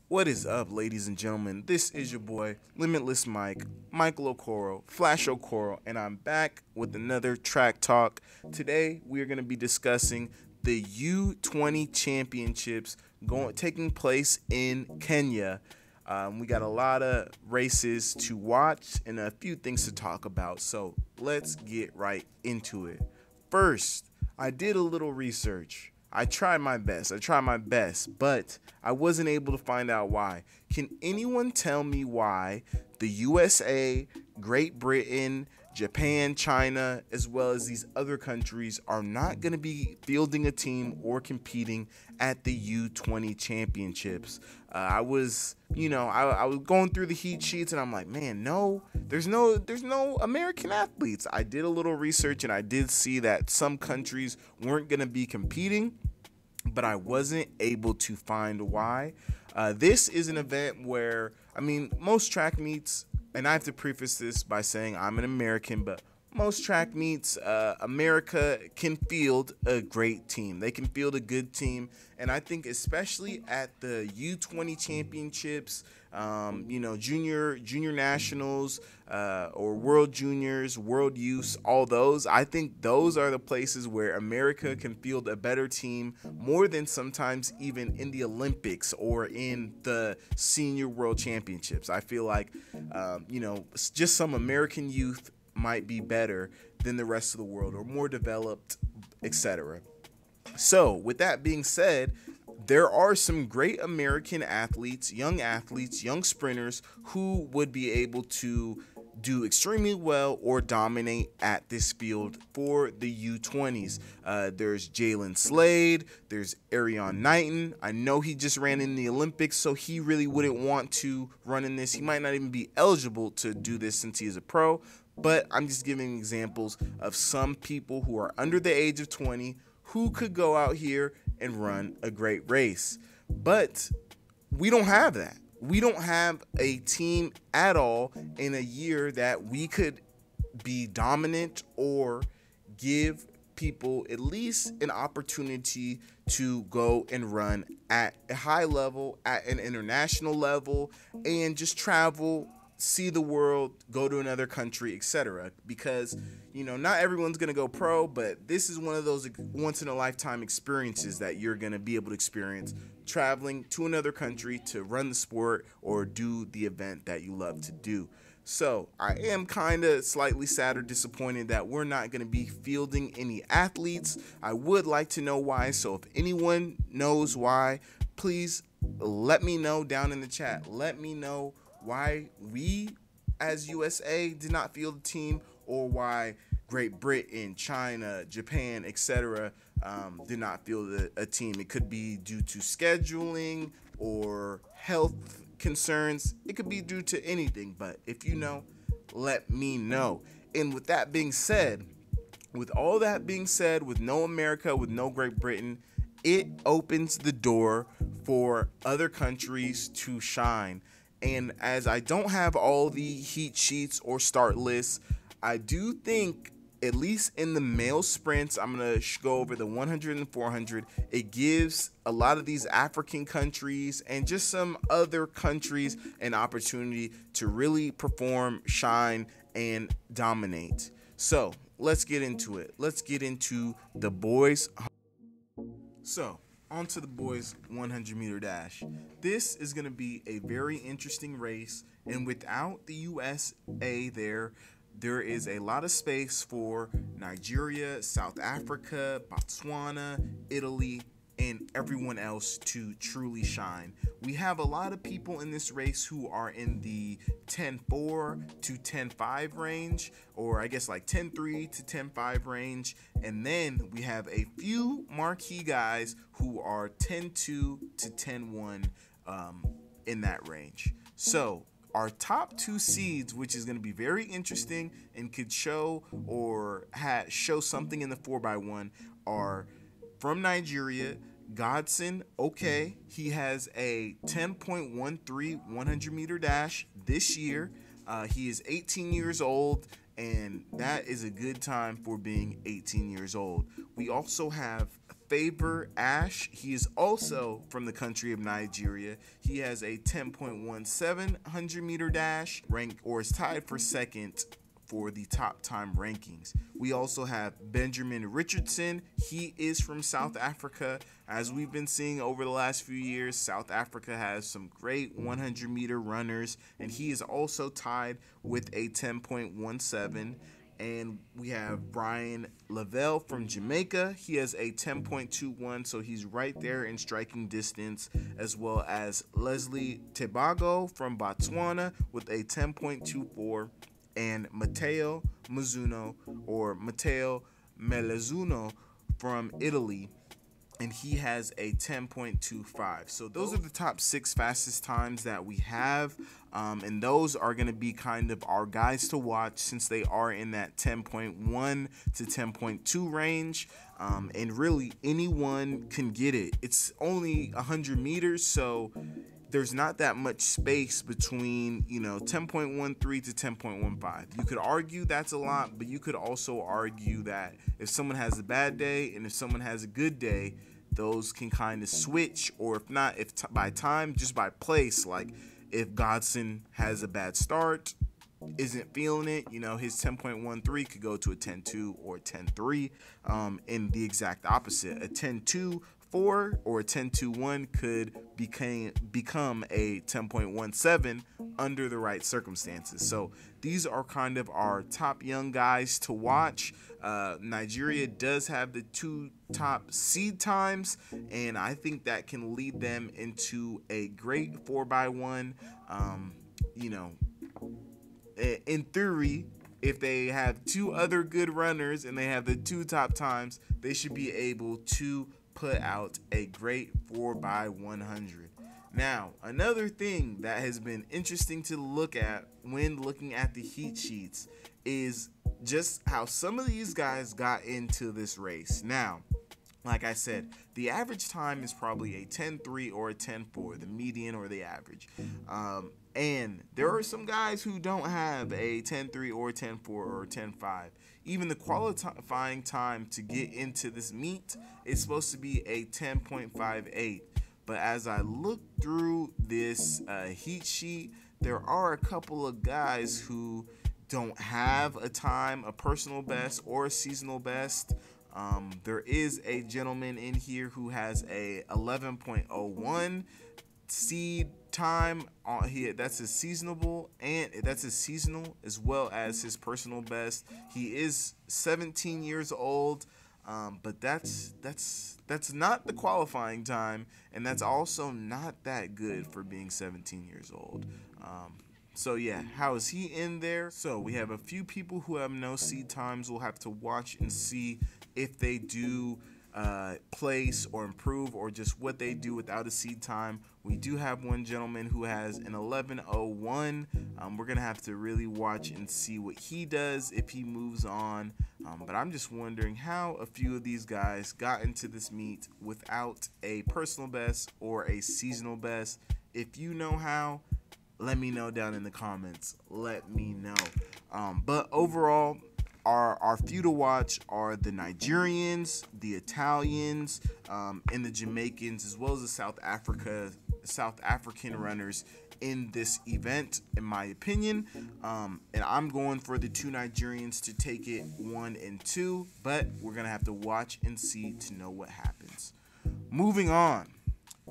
What is up, ladies and gentlemen? This is your boy, Limitless Mike, Michael Okoro, Flash Okoro, and I'm back with another track talk. Today, we are going to be discussing the U20 Championships taking place in Kenya. We got a lot of races to watch and a few things to talk about, so let's get right into it. First, I did a little research. I tried my best, but I wasn't able to find out why. Can anyone tell me why the USA, Great Britain, Japan, China, as well as these other countries are not going to be fielding a team or competing at the U20 Championships? I was going through the heat sheets and I'm like, man, no, there's no American athletes. I did a little research and I did see that some countries weren't going to be competing, but I wasn't able to find why. This is an event where, most track meets, and I have to preface this by saying I'm an American, but most track meets, America can field a great team. They can field a good team, and I think especially at the U20 Championships, junior nationals, or world juniors, world youths, all those. I think those are the places where America can field a better team more than sometimes even in the Olympics or in the senior world championships. I feel like, just some American youth might be better than the rest of the world or more developed, etc. So, with that being said, there are some great American athletes, young sprinters who would be able to do extremely well or dominate at this field for the U20s. There's Jalen Slade, there's Arion Knighton. I know he just ran in the Olympics, so he really wouldn't want to run in this. He might not even be eligible to do this since he is a pro, but I'm just giving examples of some people who are under the age of 20 who could go out here and run a great race. But we don't have that. We don't have a team at all in a year that we could be dominant or give people at least an opportunity to go and run at a high level, at an international level, and just travel, see the world, go to another country, etc. Because, not everyone's going to go pro, but this is one of those once in a lifetime experiences that you're going to be able to experience traveling to another country to run the sport or do the event that you love to do. So I am kind of slightly sad or disappointed that we're not going to be fielding any athletes. I would like to know why. So if anyone knows why, please let me know down in the chat. Let me know why we as USA did not field a team, or why Great Britain, China, Japan, etc. Did not field a team. It could be due to scheduling or health concerns. It could be due to anything, but if you know, let me know. And with that being said, with all that being said, with no America, with no Great Britain, it opens the door for other countries to shine. And as I don't have all the heat sheets or start lists, I do think, at least in the male sprints, I'm going to go over the 100 and 400. It gives a lot of these African countries and just some other countries an opportunity to really perform, shine, and dominate. So let's get into it. Let's get into the boys. So, onto the boys 100-meter dash. This is going to be a very interesting race, and without the USA there is a lot of space for Nigeria, South Africa, Botswana, Italy, and everyone else to truly shine. We have a lot of people in this race who are in the 10.4 to 10.5 range, or I guess like 10.3 to 10.5 range. And then we have a few marquee guys who are 10.2 to 10.1 in that range. So our top two seeds, which is going to be very interesting and could show something in the 4x1, are from Nigeria, Godson. Okay, he has a 10.13 100-meter dash this year. He is 18 years old, and that is a good time for being 18 years old. We also have Favor Ash. He is also from the country of Nigeria. He has a 10.17 100-meter dash, ranked or is tied for second for the top time rankings. We also have Benjamin Richardson. He is from South Africa. As we've been seeing over the last few years, South Africa has some great 100-meter runners, and he is also tied with a 10.17. And we have Brian Lavelle from Jamaica. He has a 10.21, so he's right there in striking distance, as well as Leslie Tebago from Botswana with a 10.24, and Matteo Mazzuno or Matteo Melazuno from Italy, and he has a 10.25. So those are the top 6 fastest times that we have, and those are going to be kind of our guys to watch, since they are in that 10.1 to 10.2 range, and really anyone can get it. It's only 100 meters, so there's not that much space between, 10.13 to 10.15. You could argue that's a lot, but you could also argue that if someone has a bad day and if someone has a good day, those can kind of switch. Or if not, by time, just by place. Like if Godson has a bad start, isn't feeling it, his 10.13 could go to a 10.2 or a 10.3, and the exact opposite. A 10.24 or a 10.21 could become a 10.17 under the right circumstances. So these are kind of our top young guys to watch. Nigeria does have the 2 top seed times, and I think that can lead them into a great 4x1. In theory, if they have 2 other good runners and they have the 2 top times, they should be able to put out a great 4x100. Now, another thing that has been interesting to look at when looking at the heat sheets is just how some of these guys got into this race. Now, like I said, the average time is probably a 10.3 or a 10.4, the median or the average. And there are some guys who don't have a 10.3 or a 10.4 or a 10.5. Even the qualifying time to get into this meet is supposed to be a 10.58. But as I look through this heat sheet, there are a couple of guys who don't have a time, a personal best or a seasonal best. There is a gentleman in here who has a 11.01 seed time on here. That's his seasonable, and that's his seasonal as well as his personal best. He is 17 years old, but that's not the qualifying time, and that's also not that good for being 17 years old. So yeah, how is he in there? So we have a few people who have no seed times. We'll have to watch and see if they do place or improve, or just what they do without a seed time. We do have one gentleman who has an 11.01. We're gonna have to really watch and see what he does if he moves on. But I'm just wondering how a few of these guys got into this meet without a personal best or a seasonal best. If you know how, let me know down in the comments. Let me know. But overall, our few to watch are the Nigerians, the Italians, and the Jamaicans, as well as the South African runners in this event, in my opinion. And I'm going for the 2 Nigerians to take it 1 and 2, but we're gonna have to watch and see to know what happens. Moving on.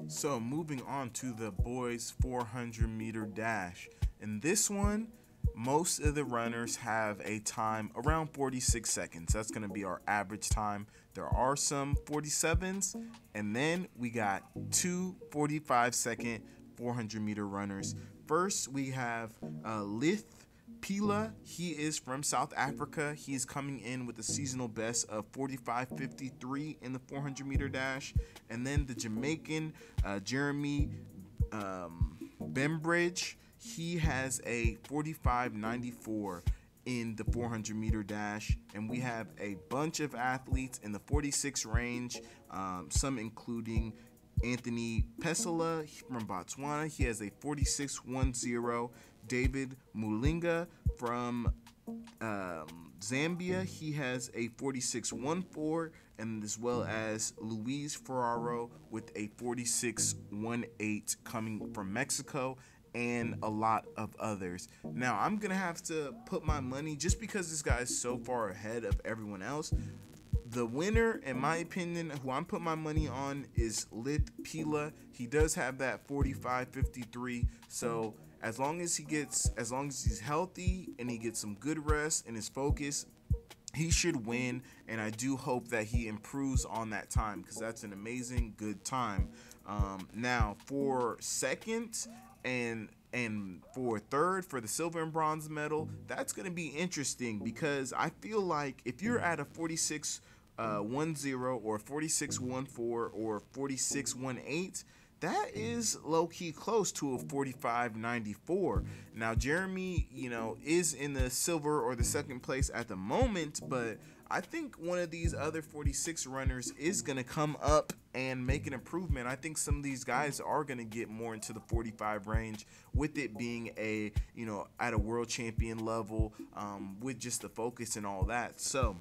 So moving on to the boys 400-meter dash. In this one, most of the runners have a time around 46 seconds. That's going to be our average time. There are some 47s, and then we got 2 45-second 400-meter runners. First, we have Lith Pila. He is from South Africa. He is coming in with a seasonal best of 45.53 in the 400-meter dash. And then the Jamaican Jeremy Bembridge. He has a 45.94 in the 400-meter dash. And we have a bunch of athletes in the 46 range, some including Anthony Pessola from Botswana. He has a 46.10. David Mulinga from Zambia, he has a 46.14, and as well as Luis Ferraro with a 46.18 coming from Mexico, and a lot of others. Now, I'm going to have to put my money, just because this guy is so far ahead of everyone else. The winner, in my opinion, who I'm putting my money on, is Lit Pila. He does have that 45.53. So as long as he's healthy and he gets some good rest and his focus, he should win. And I do hope that he improves on that time, because that's an amazing good time. Now for second and for third, for the silver and bronze medal, that's going to be interesting, because I feel like if you're at a 46 10 or 46.14 or 46.18, that is low-key close to a 45.94. Now Jeremy, is in the silver or the second place at the moment, but I think one of these other 46 runners is going to come up and make an improvement. I think some of these guys are going to get more into the 45 range, with it being at a world champion level, with just the focus and all that. So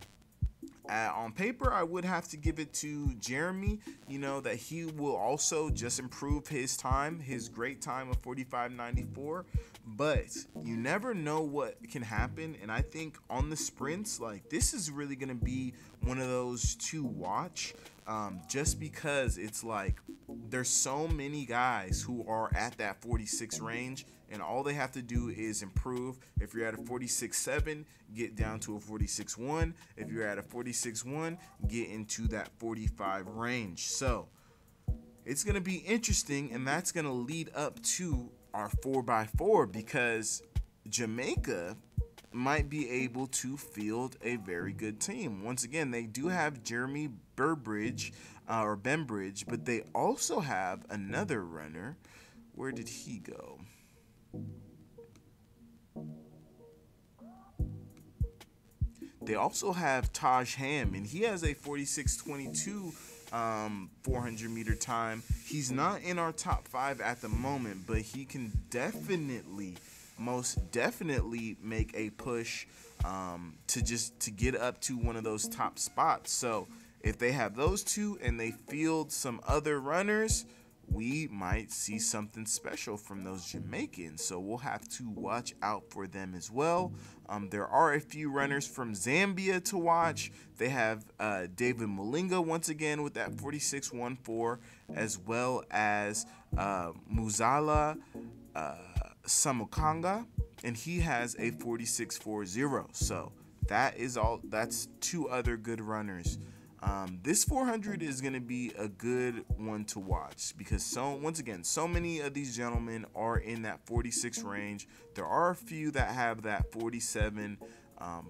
on paper, I would have to give it to Jeremy, that he will also just improve his time, his great time of 45.94. But you never know what can happen. And I think on the sprints, this is really going to be one of those to watch, just because it's there's so many guys who are at that 46 range, and all they have to do is improve. If you're at a 46.7, get down to a 46.1. If you're at a 46.1, get into that 45 range. So it's going to be interesting, and that's going to lead up to our 4x4, because Jamaica might be able to field a very good team. Once again, they do have Jeremy Burbridge or Bembridge, but they also have another runner. Where did he go? They also have Taj Ham, and he has a 46.22 400 meter time. He's not in our top 5 at the moment, but he can most definitely make a push to get up to one of those top spots. So if they have those two and they field some other runners, we might see something special from those Jamaicans. So we'll have to watch out for them as well. There are a few runners from Zambia to watch. They have David Malinga once again with that 46.14, as well as Muzala Samukanga, and he has a 46.40. So that's two other good runners. This 400 is going to be a good one to watch, because so many of these gentlemen are in that 46 range. There are a few that have that 47,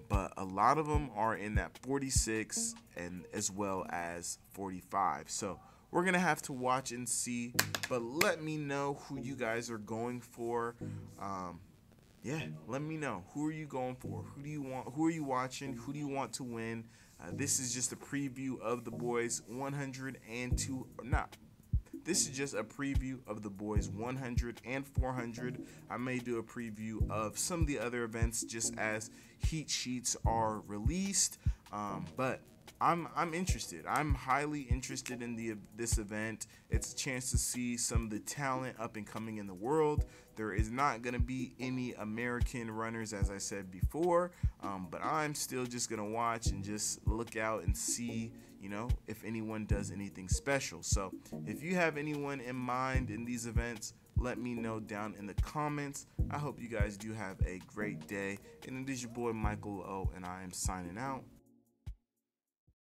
but a lot of them are in that 46 and as well as 45. So we're going to have to watch and see, but let me know who you guys are going for. Let me know. Who are you going for? Who do you want? Who are you watching? Who do you want to win? This is just a preview of the boys 100 and 2. This is just a preview of the boys 100 and 400. I may do a preview of some of the other events just as heat sheets are released. But I'm interested. I'm highly interested in this event. It's a chance to see some of the talent up and coming in the world. There is not going to be any American runners, as I said before, but I'm still just going to watch and just look out and see, if anyone does anything special. So if you have anyone in mind in these events, let me know down in the comments. I hope you guys do have a great day. And it is your boy Michael O, and I am signing out.